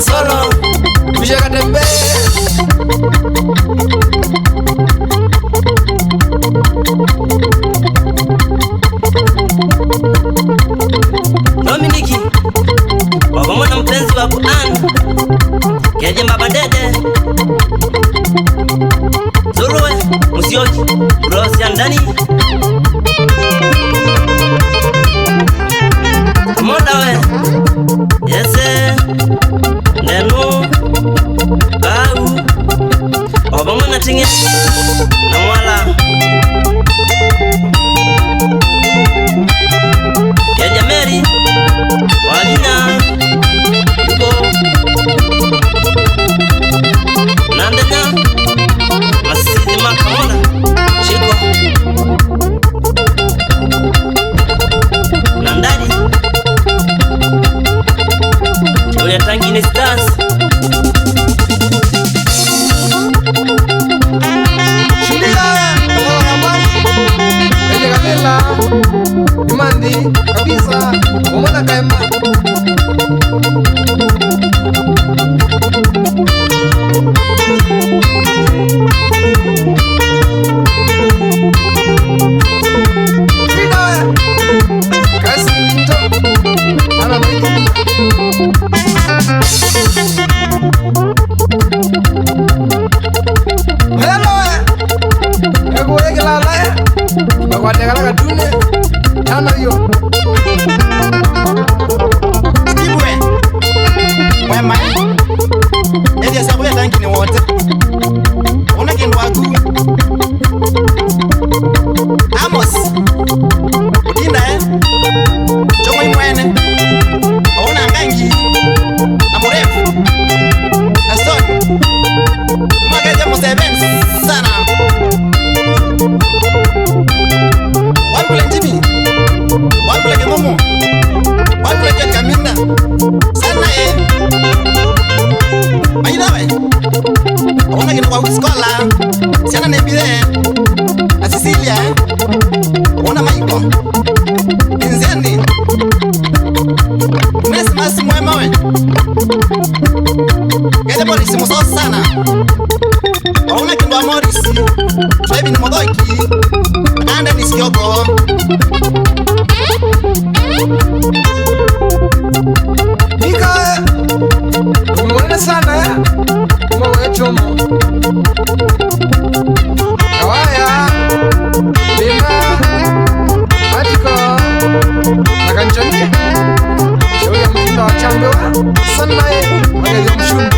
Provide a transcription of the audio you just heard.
Solo, kushaka tembe. Dominiki, wapamoja na mpenzi wako Ann, Keje Mbaba Dede, Zuruwe, Musioji, Rosi Andani, Moda we, Yese, Nenu, Bau, wapamoja tinge, na mwala, Keje Mary, Walina, Uko, Nandenya, Masisi Makamona, Chiko, Nandari, Julia Tangini Stars, Shudila, Eje Kamila, Imandi, kabisa, Umona Kaima. Nika, umewona sana na kanjani shauri ya mtinda wa chambe wa sanaye magari ya mshundu